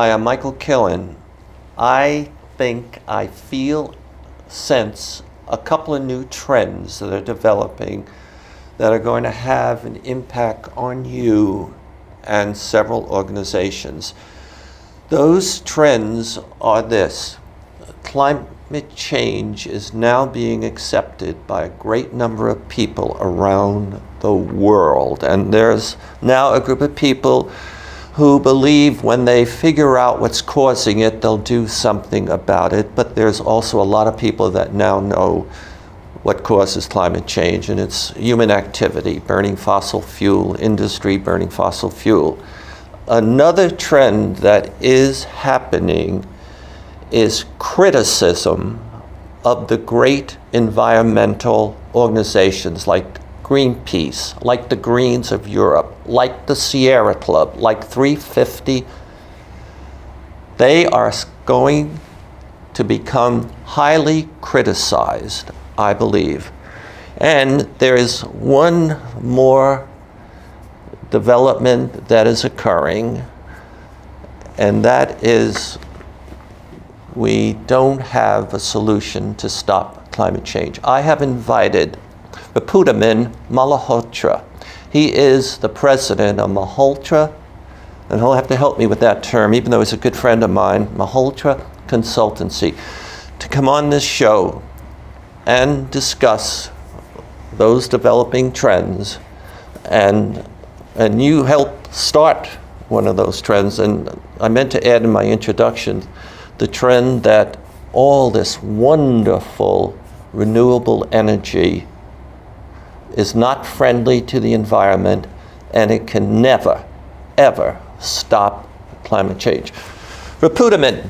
Hi, I'm Michael Killen. I think I sense a couple of new trends that are developing that are going to have an impact on you and several organizations. Those trends are this. Climate change is now being accepted by a great number of people around the world. And there's now a group of people who believe when they figure out what's causing it, they'll do something about it. But there's also a lot of people that now know what causes climate change, and it's human activity, burning fossil fuel, industry burning fossil fuel. Another trend that is happening is criticism of the great environmental organizations like Greenpeace, like the Greens of Europe, like the Sierra Club, like 350. They are going to become highly criticized, I believe. And there is one more development that is occurring, and that is we don't have a solution to stop climate change. I have invited Ripudaman Malhotra. He is the president of Malhotra, and he'll have to help me with that term, even though he's a good friend of mine, Malhotra Consultancy, to come on this show and discuss those developing trends. And you helped start one of those trends, and I meant to add in my introduction the trend that all this wonderful renewable energy is not friendly to the environment, and it can never, ever stop climate change. Ripudaman,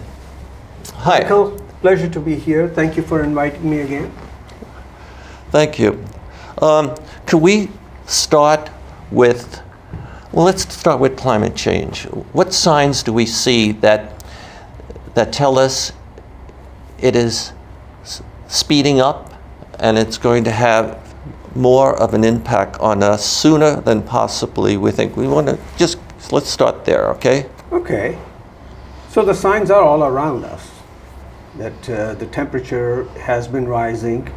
hi. Michael, pleasure to be here. Thank you for inviting me again. Thank you. Could we start with, well, let's start with climate change. What signs do we see that tell us it is speeding up and it's going to have more of an impact on us sooner than possibly we think? We want to just, let's start there, okay? Okay. So the signs are all around us that the temperature has been rising.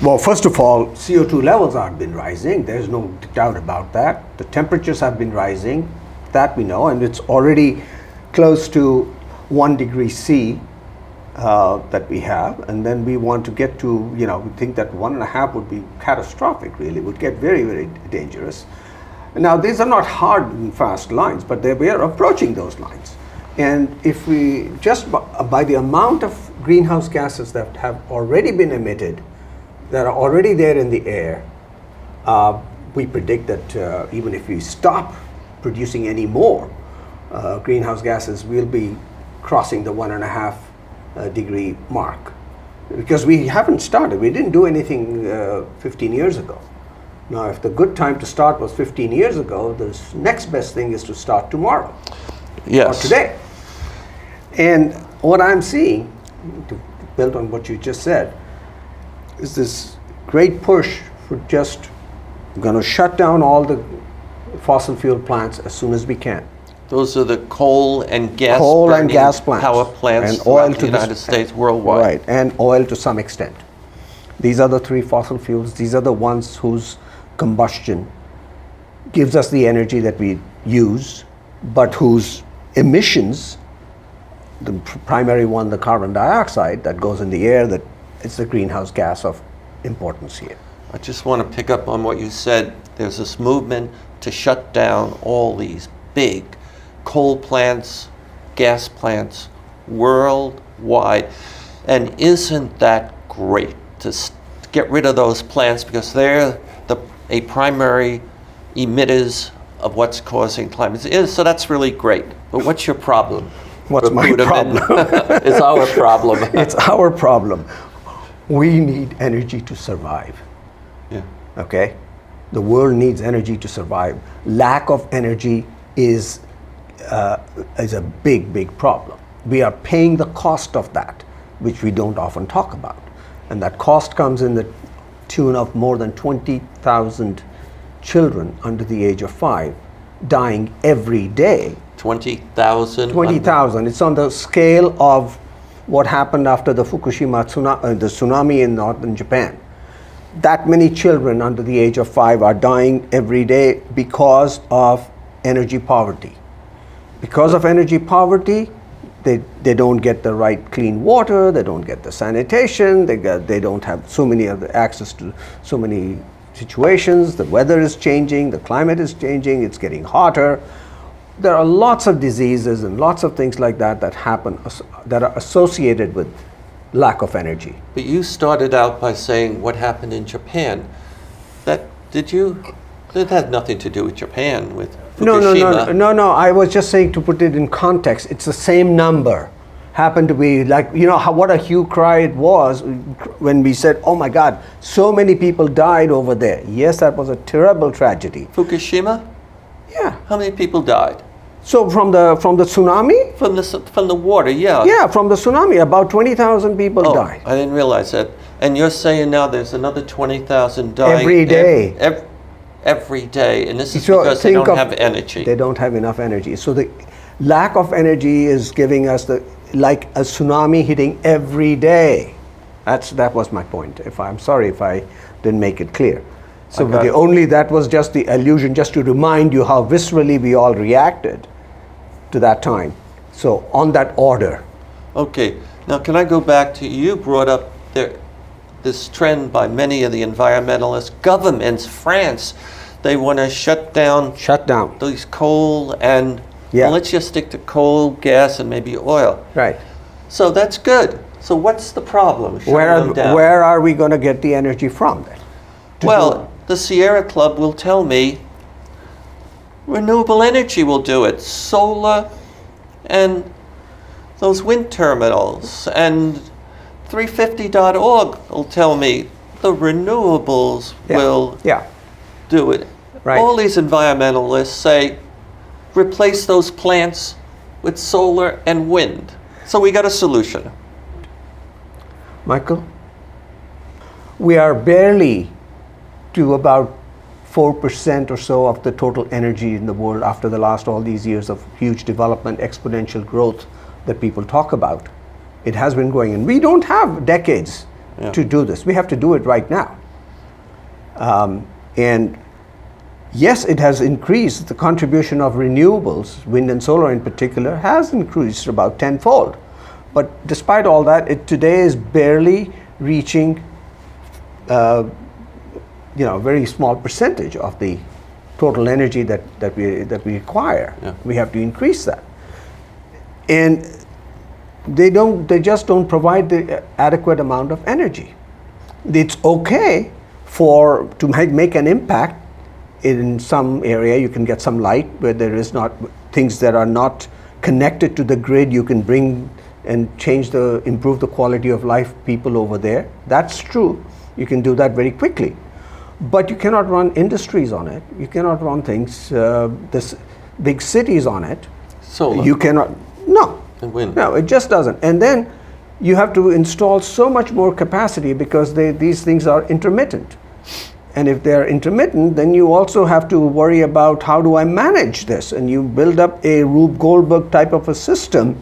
Well, first of all, CO2 levels have been rising. There's no doubt about that. The temperatures have been rising, that we know, and it's already close to 1 degree C that we have. And then we want to get to, we think that 1.5 would be catastrophic, really, would get very, very dangerous. Now, these are not hard and fast lines, but we are approaching those lines. And if we just by the amount of greenhouse gases that have already been emitted, that are already there in the air, we predict that even if we stop producing any more greenhouse gases, we'll be crossing the 1.5 degree mark. Because we haven't started, we didn't do anything 15 years ago. Now, if the good time to start was 15 years ago, the next best thing is to start tomorrow. Yes. Or today. And what I'm seeing, to build on what you just said, is this great push for just going to shut down all the fossil fuel plants as soon as we can. Those are the coal and gas plants, power plants and oil throughout the United States, worldwide. Right, and oil to some extent. These are the three fossil fuels. These are the ones whose combustion gives us the energy that we use, but whose emissions, the primary one, the carbon dioxide that goes in the air, that it's the greenhouse gas of importance here. I just want to pick up on what you said. There's this movement to shut down all these big coal plants, gas plants worldwide. And isn't that great to get rid of those plants, because they're a primary emitters of what's causing climate change. So that's really great. But what's your problem? What's my problem? It's our problem. It's our problem. We need energy to survive. Yeah. Okay? The world needs energy to survive. Lack of energy is a big, big problem. We are paying the cost of that, which we don't often talk about. And that cost comes in the tune of more than 20,000 children under the age of 5 dying every day 20,000? 20,000. It's on the scale of what happened after the Fukushima the tsunami in northern Japan. That many children under the age of 5 are dying every day because of energy poverty. Because of energy poverty, they don't get the right clean water, they don't get the sanitation, they don't have so many other access to so many situations. The weather is changing, the climate is changing, it's getting hotter. There are lots of diseases and lots of things like that that happen that are associated with lack of energy. But you started out by saying what happened in Japan. That had nothing to do with Japan, with Fukushima. No. I was just saying, to put it in context, it's the same number. Happened to be like, what a hue cry it was when we said, oh my God, so many people died over there. Yes, that was a terrible tragedy. Fukushima? Yeah. How many people died? So from the tsunami? From the water, yeah. Yeah, from the tsunami, about 20,000 people died. I didn't realize that. And you're saying now there's another 20,000 dying every day. Every day, and this is because they don't have energy. They don't have enough energy. So the lack of energy is giving us like a tsunami hitting every day. That was my point. I'm sorry if I didn't make it clear. So that was just the allusion, just to remind you how viscerally we all reacted to that time. So on that order. Okay. Now can I go back to, you brought up this trend by many of the environmentalists, governments, France, they want to shut down these coal and well, let's just stick to coal, gas, and maybe oil. Right. So that's good. So what's the problem? Where are we going to get the energy from then? Well, the Sierra Club will tell me renewable energy will do it. Solar and those wind terminals, and 350.org will tell me the renewables will do it. Right. All these environmentalists say replace those plants with solar and wind. So we got a solution. Michael, we are barely to about 4% or so of the total energy in the world after the last all these years of huge development, exponential growth that people talk about. It has been growing, and we don't have decades to do this. We have to do it right now. And yes, it has increased. The contribution of renewables, wind and solar in particular, has increased about tenfold. But despite all that, it today is barely reaching a very small percentage of the total energy that we require. Yeah. We have to increase that. And they just don't provide the adequate amount of energy. It's okay to make an impact in some area. You can get some light where there is not things that are not connected to the grid. You can bring and improve the quality of life people over there. That's true. You can do that very quickly. But you cannot run industries on it. You cannot run things, big cities on it. Solar. You cannot, no. And wind. No, it just doesn't. And then you have to install so much more capacity because these things are intermittent. And if they're intermittent, then you also have to worry about how do I manage this? And you build up a Rube Goldberg type of a system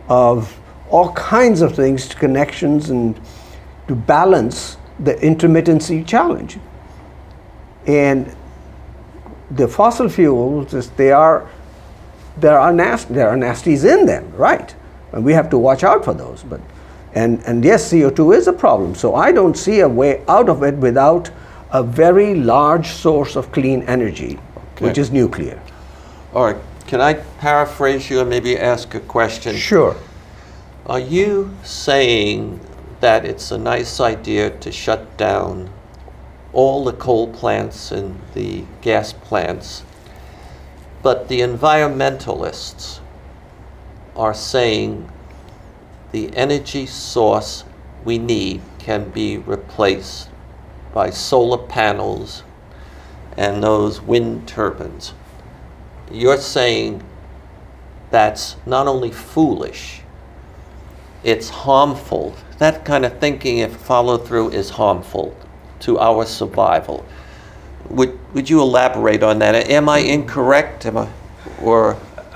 of all kinds of things, connections, and to balance the intermittency challenge. And the fossil fuels, there are nasties in them, right? And we have to watch out for those. And yes, CO2 is a problem. So I don't see a way out of it without a very large source of clean energy, which is nuclear. All right. Can I paraphrase you and maybe ask a question? Sure. Are you saying that it's a nice idea to shut down all the coal plants and the gas plants, but the environmentalists are saying the energy source we need can be replaced by solar panels and those wind turbines? You're saying that's not only foolish, it's harmful. That kind of thinking, if followed through, is harmful to our survival. Would you elaborate on that? Am I incorrect?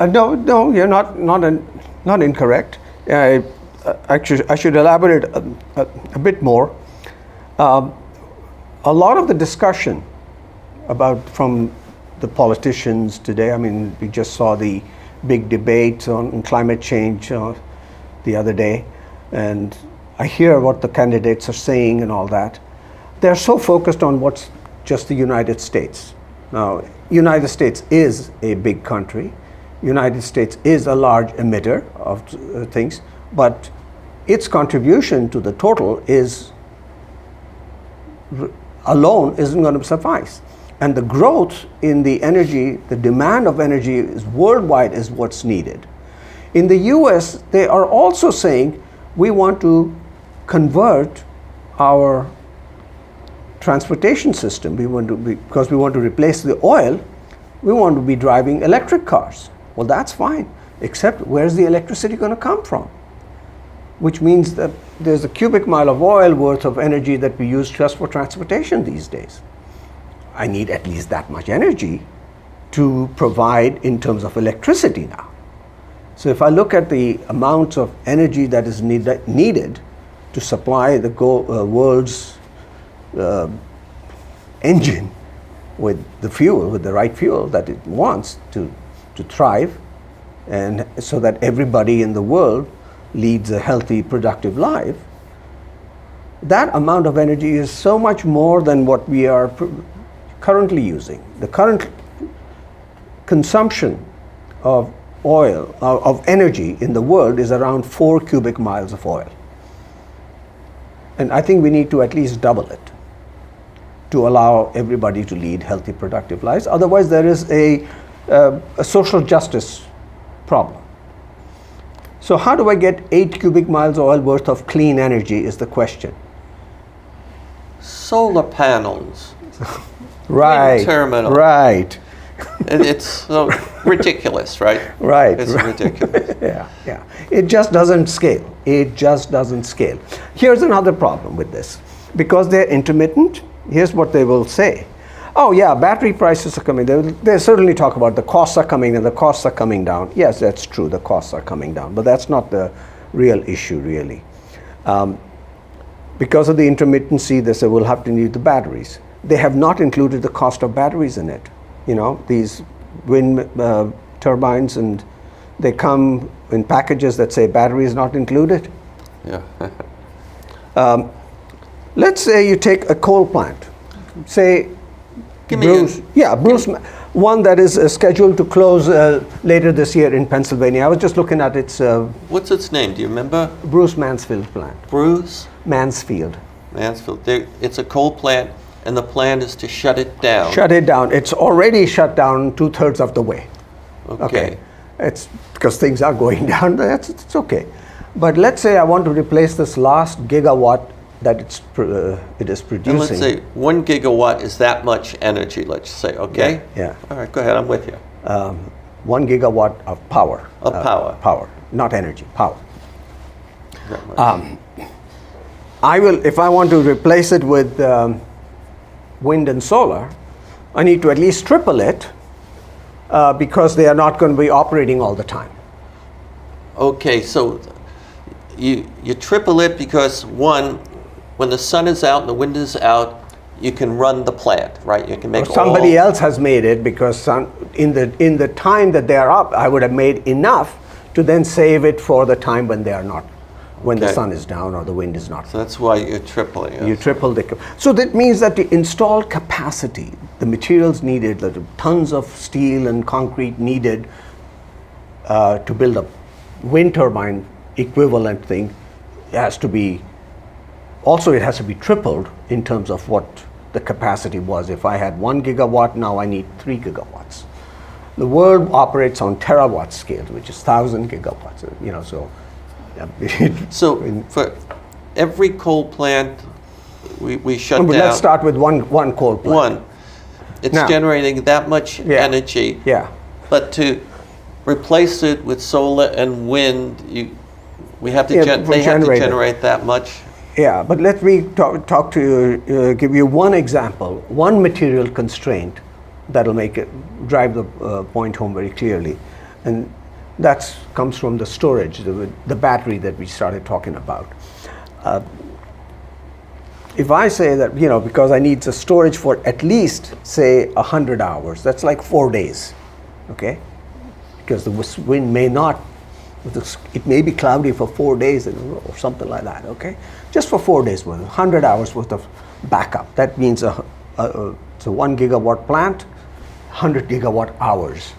No, you're not incorrect. Actually, I should elaborate a bit more. A lot of the discussion from the politicians today, I mean, we just saw the big debate on climate change the other day, and I hear what the candidates are saying and all that. They're so focused on what's just the United States. Now, United States is a big country. United States is a large emitter of things, but its contribution to the total alone isn't going to suffice. And the growth in the energy, the demand of energy is worldwide is what's needed. In the US, they are also saying we want to convert our transportation system. Because we want to replace the oil, we want to be driving electric cars. Well, that's fine, except where's the electricity going to come from? Which means that there's a cubic mile of oil worth of energy that we use just for transportation these days. I need at least that much energy to provide in terms of electricity now. So if I look at the amounts of energy that is needed to supply the world's engine with the fuel, with the right fuel that it wants to thrive, and so that everybody in the world leads a healthy, productive life, that amount of energy is so much more than what we are currently using. The current consumption of oil, of energy in the world is around 4 cubic miles of oil. And I think we need to at least double it to allow everybody to lead healthy, productive lives. Otherwise, there is a social justice problem. So how do I get 8 cubic miles of oil worth of clean energy is the question. Solar panels. Right. Wind terminal. Right. And it's so ridiculous, right? Right. It's ridiculous. Yeah. It just doesn't scale. Here's another problem with this. Because they're intermittent, here's what they will say. Oh yeah, battery prices are coming. They certainly talk about the costs are coming and the costs are coming down. Yes, that's true, the costs are coming down, but that's not the real issue really. Because of the intermittency, they say we'll have to need the batteries. They have not included the cost of batteries in it. You know, these wind turbines, and they come in packages that say battery is not included. Yeah. Let's say you take a coal plant, say Bruce, one that is scheduled to close later this year in Pennsylvania. I was just looking at its... What's its name? Do you remember? Bruce Mansfield plant. Bruce? Mansfield. It's a coal plant, and the plan is to shut it down. Shut it down. It's already shut down 2/3 of the way. Okay. It's because things are going down. It's okay. But let's say I want to replace this last gigawatt that it is producing. And let's say 1 gigawatt is that much energy, let's say, okay? Yeah. All right, go ahead, I'm with you. 1 gigawatt of power. Of power. Power, not energy, power. That much. If I want to replace it with wind and solar, I need to at least triple it because they are not going to be operating all the time. Okay, so you triple it because when the sun is out and the wind is out, you can run the plant, right? You can make somebody else has made it because in the time that they are up, I would have made enough to then save it for the time when they are not, when the sun is down or the wind is not. So that's why you're tripling it. You triple so that means that the installed capacity, the materials needed, the tons of steel and concrete needed to build a wind turbine equivalent thing has to be tripled in terms of what the capacity was. If I had 1 gigawatt, now I need 3 gigawatts. The world operates on terawatt scale, which is 1,000 gigawatts. You know, so. So for every coal plant we shut down. Let's start with one coal plant. It's generating that much energy. Yeah. But to replace it with solar and wind, they have to generate that much. Yeah, but let me talk to you, give you one example, one material constraint that'll drive the point home very clearly. And that comes from the storage, the battery that we started talking about. If I say that, because I need the storage for at least, say, 100 hours, that's like 4 days, okay? Because the wind may not, it may be cloudy for 4 days or something like that, okay? Just for 4 days worth, 100 hours worth of backup. That means it's a 1 gigawatt plant, 100 gigawatt hours.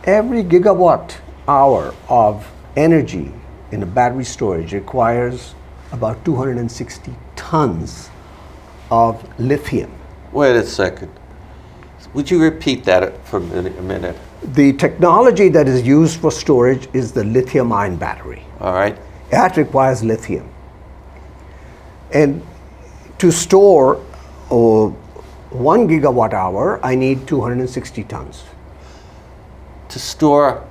Every gigawatt hour of energy in a battery storage requires about 260 tons of lithium. Wait a second. Would you repeat that for a minute? The technology that is used for storage is the lithium-ion battery. All right. That requires lithium. And to store 1 gigawatt hour, I need 260 tons. To store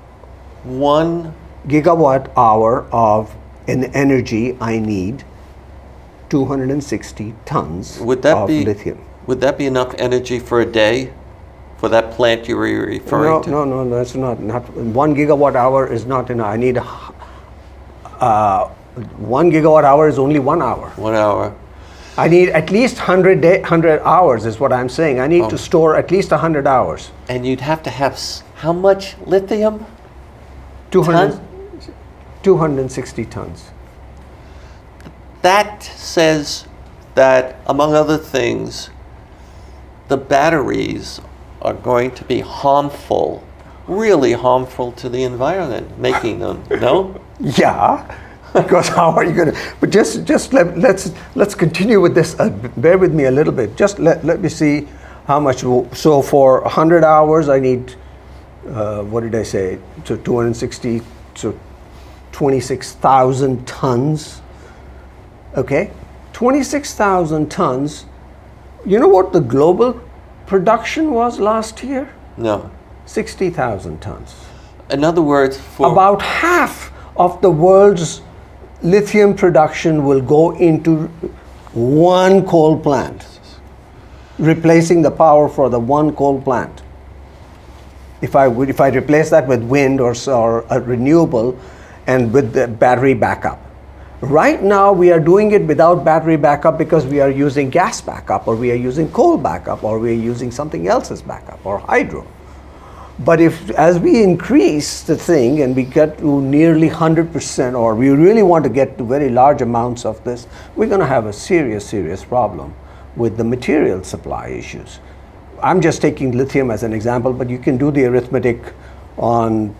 1 gigawatt hour of an energy, I need 260 tons of lithium. Would that be enough energy for a day for that plant you were referring to? No, that's not 1 gigawatt hour is not enough. I need 1 gigawatt hour is only 1 hour. 1 hour. I need at least 100 hours is what I'm saying. I need to store at least 100 hours. And you'd have to have how much lithium? 260 tons. That says that, among other things, the batteries are going to be harmful, really harmful to the environment, making them, no? Yeah, because how are you going to? But let's continue with this. Bear with me a little bit. Just let me see how much. So for 100 hours, I need. What did I say? So 260. So 26,000 tons. Okay, 26,000 tons. You know what the global production was last year? No. 60,000 tons. In other words, about half of the world's lithium production will go into one coal plant, replacing the power for the one coal plant. If I replace that with wind or a renewable and with the battery backup. Right now we are doing it without battery backup because we are using gas backup, or we are using coal backup, or we are using something else's backup, or hydro. But as we increase the thing and we get to nearly 100%, or we really want to get to very large amounts of this, we're going to have a serious problem with the material supply issues. I'm just taking lithium as an example, but you can do the arithmetic on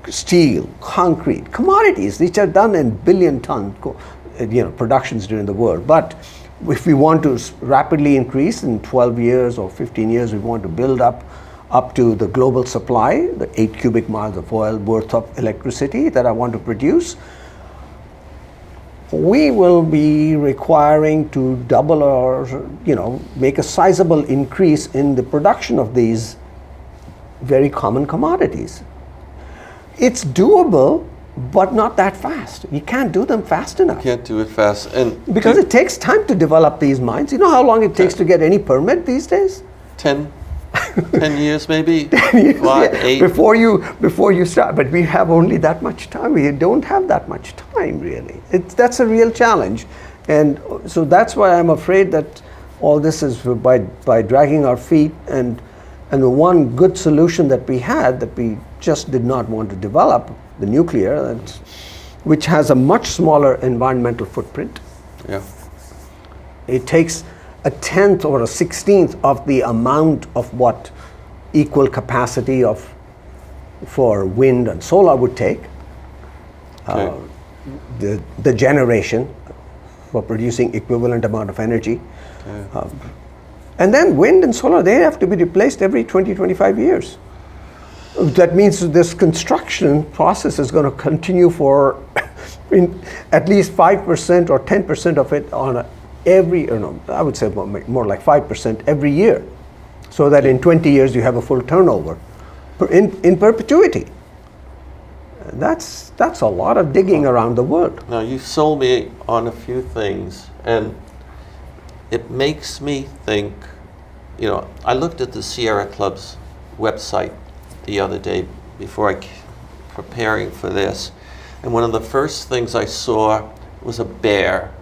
steel, concrete, commodities, which are done in billion-ton productions during the world. But if we want to rapidly increase in 12 years or 15 years, we want to build up to the global supply, the 8 cubic miles of oil worth of electricity that I want to produce, we will be requiring to double or make a sizable increase in the production of these very common commodities. It's doable, but not that fast. You can't do them fast enough. Can't do it fast, because it takes time to develop these mines. You know how long it takes to get any permit these days? 10 years maybe? 10 years, 5, 8? Before you start, but we have only that much time. We don't have that much time, really. That's a real challenge. And so that's why I'm afraid that all this is by dragging our feet, and the one good solution that we had that we just did not want to develop, the nuclear, which has a much smaller environmental footprint. Yeah. It takes a 10th or a 16th of the amount of what equal capacity for wind and solar would take. Okay. The generation for producing equivalent amount of energy. Okay. And then wind and solar, they have to be replaced every 20, 25 years. That means this construction process is going to continue for at least 5% or 10% of it on I would say more like 5% every year, so that in 20 years you have a full turnover in perpetuity. That's a lot of digging around the world. Now, you sold me on a few things, and it makes me think, I looked at the Sierra Club's website the other day before preparing for this, and one of the first things I saw was a bear,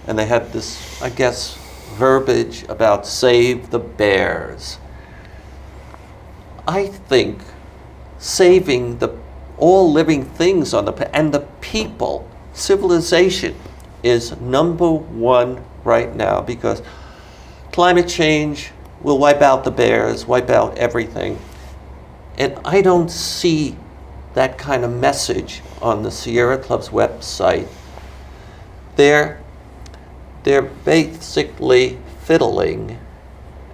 and they had this, I guess, verbiage about save the bears. I think saving all living things on and the people, civilization, is number one right now, because climate change will wipe out the bears, wipe out everything. And I don't see that kind of message on the Sierra Club's website. They're basically fiddling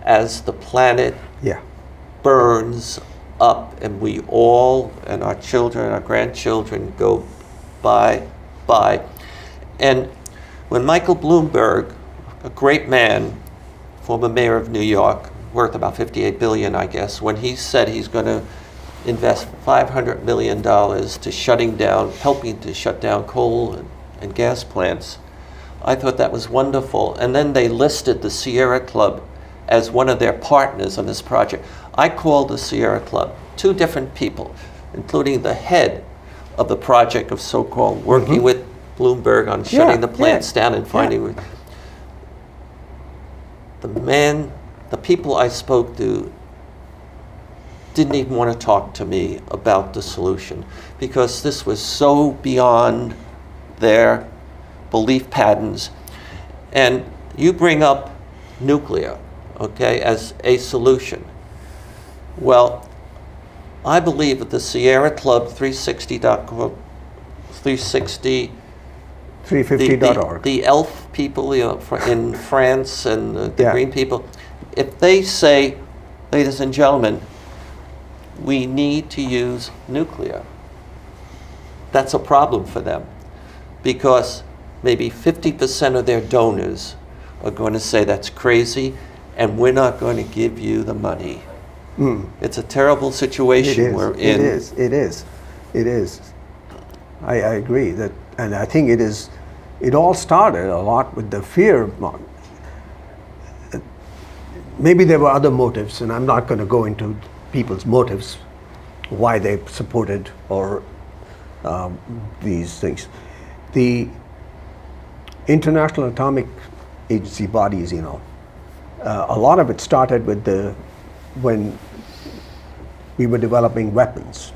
as the planet burns up, and we all, and our children, our grandchildren, go by. And when Michael Bloomberg, a great man, former mayor of New York, worth about $58 billion, I guess, when he said he's going to invest $500 million to helping to shut down coal and gas plants, I thought that was wonderful. And then they listed the Sierra Club as one of their partners on this project. I called the Sierra Club, 2 different people, including the head of the project of so-called working with Bloomberg on shutting the plants down and finding the people I spoke to didn't even want to talk to me about the solution, because this was so beyond their belief patterns. And you bring up nuclear, okay, as a solution. Well, I believe that the Sierra Club 360.org, 350.org. The ELF people, in France, and the green people, if they say, ladies and gentlemen, we need to use nuclear, that's a problem for them, because maybe 50% of their donors are going to say that's crazy and we're not going to give you the money. It's a terrible situation we're in. It is. I agree that, and I think it all started a lot with the fear. Maybe there were other motives, and I'm not going to go into people's motives, why they supported or these things. The International Atomic Agency bodies, a lot of it started with when we were developing weapons,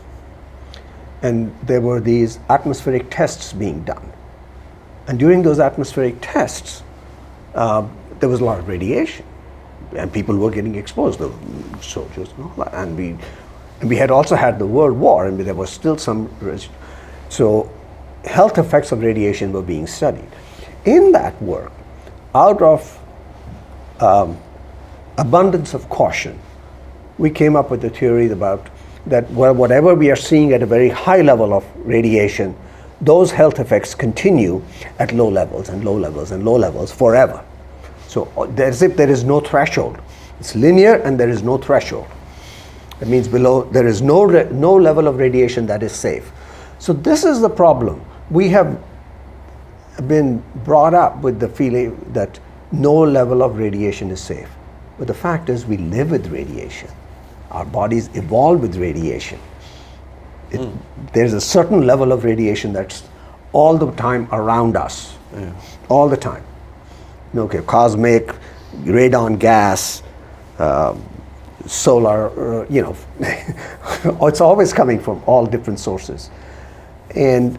and there were these atmospheric tests being done, and during those atmospheric tests there was a lot of radiation, and people were getting exposed, the soldiers and all that, and we had also had the World War, and there was still some so health effects of radiation were being studied. In that work, out of abundance of caution, we came up with a theory about that whatever we are seeing at a very high level of radiation, those health effects continue at low levels and low levels and low levels forever. So as if there is no threshold. It's linear and there is no threshold. It means below there is no level of radiation that is safe. So this is the problem. We have been brought up with the feeling that no level of radiation is safe. But the fact is we live with radiation. Our bodies evolve with radiation. There's a certain level of radiation that's all the time around us, all the time. Okay, cosmic, radon gas, solar, it's always coming from all different sources. And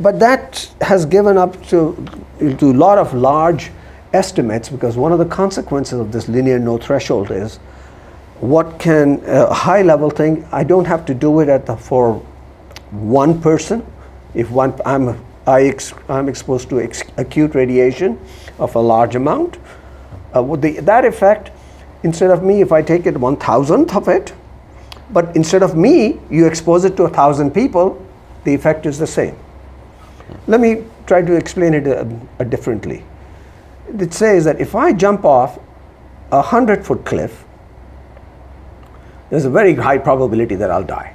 but that has given up to a lot of large estimates, because one of the consequences of this linear no threshold is what can a high level thing, I don't have to do it for one person. If I'm exposed to acute radiation of a large amount, that effect, instead of me, if I take it 1,000th of it, but instead of me, you expose it to 1,000 people, the effect is the same. Let me try to explain it differently. It says that if I jump off a 100-foot cliff, there's a very high probability that I'll die.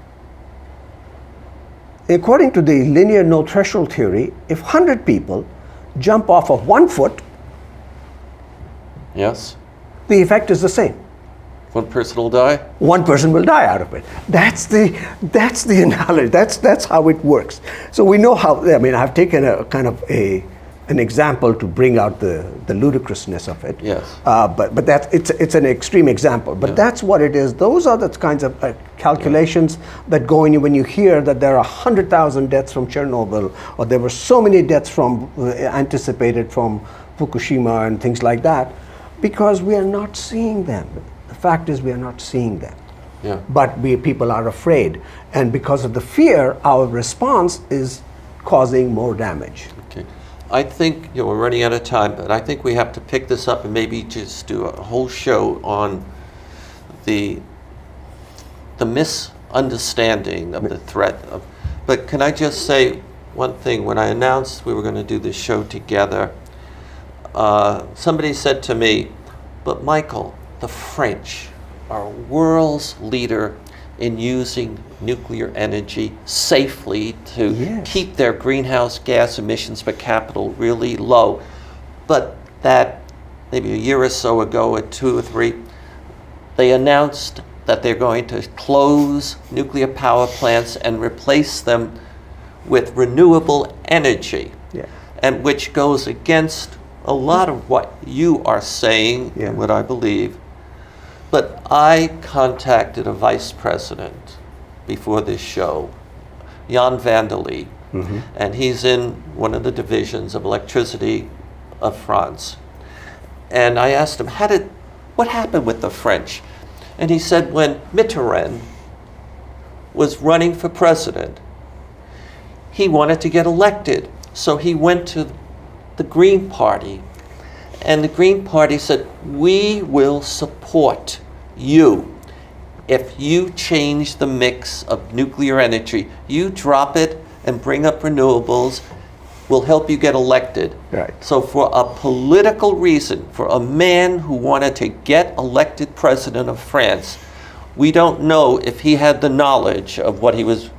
According to the linear no threshold theory, if 100 people jump off of 1 foot, yes, the effect is the same. One person will die? One person will die out of it. That's the analogy. That's how it works. So we know how. I mean, I've taken a kind of an example to bring out the ludicrousness of it. Yes. But it's an extreme example. But that's what it is. Those are the kinds of calculations that go in when you hear that there are 100,000 deaths from Chernobyl, or there were so many deaths from anticipated from Fukushima and things like that, because we are not seeing them. The fact is, we are not seeing them. Yeah. But people are afraid, and because of the fear, our response is causing more damage. Okay. I think we're running out of time, but I think we have to pick this up and maybe just do a whole show on the misunderstanding of the threat. But can I just say one thing? When I announced we were going to do this show together, somebody said to me, "But Michael, the French are world's leader in using nuclear energy safely to keep their greenhouse gas emissions per capita really low." But that maybe a year or so ago, or 2 or 3, they announced that they're going to close nuclear power plants and replace them with renewable energy, and which goes against a lot of what you are saying and what I believe. But I contacted a vice president before this show, Jan Vanderlee, and he's in one of the divisions of electricity of France. And I asked him, what happened with the French? And he said when Mitterrand was running for president, he wanted to get elected. So he went to the Green Party, and the Green Party said, "We will support you if you change the mix of nuclear energy. You drop it and bring up renewables, we'll help you get elected." Right. So for a political reason, for a man who wanted to get elected president of France, we don't know if he had the knowledge of what he was.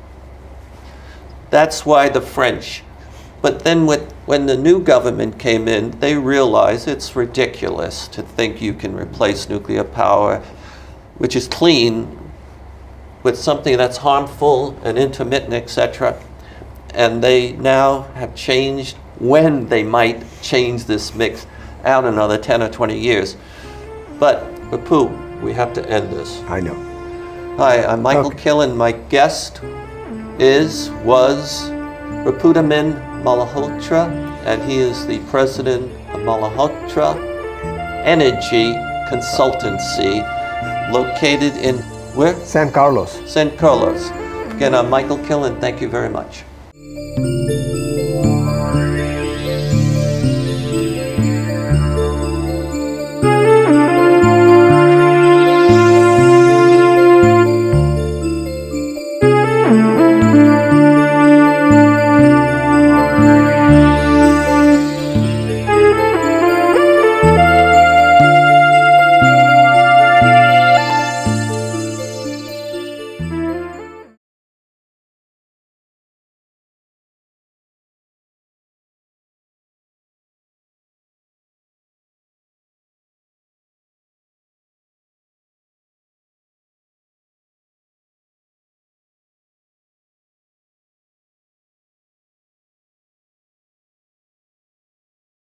That's why the French. But then when the new government came in, they realized it's ridiculous to think you can replace nuclear power, which is clean, with something that's harmful and intermittent, etc. And they now have changed when they might change this mix out another 10 or 20 years. But, Ripu, we have to end this. I know. Hi, I'm Michael Killen. My guest was Ripudaman Malhotra, and he is the president of Malhotra Energy Consultancy, located in where? San Carlos. San Carlos. Again, I'm Michael Killen. Thank you very much.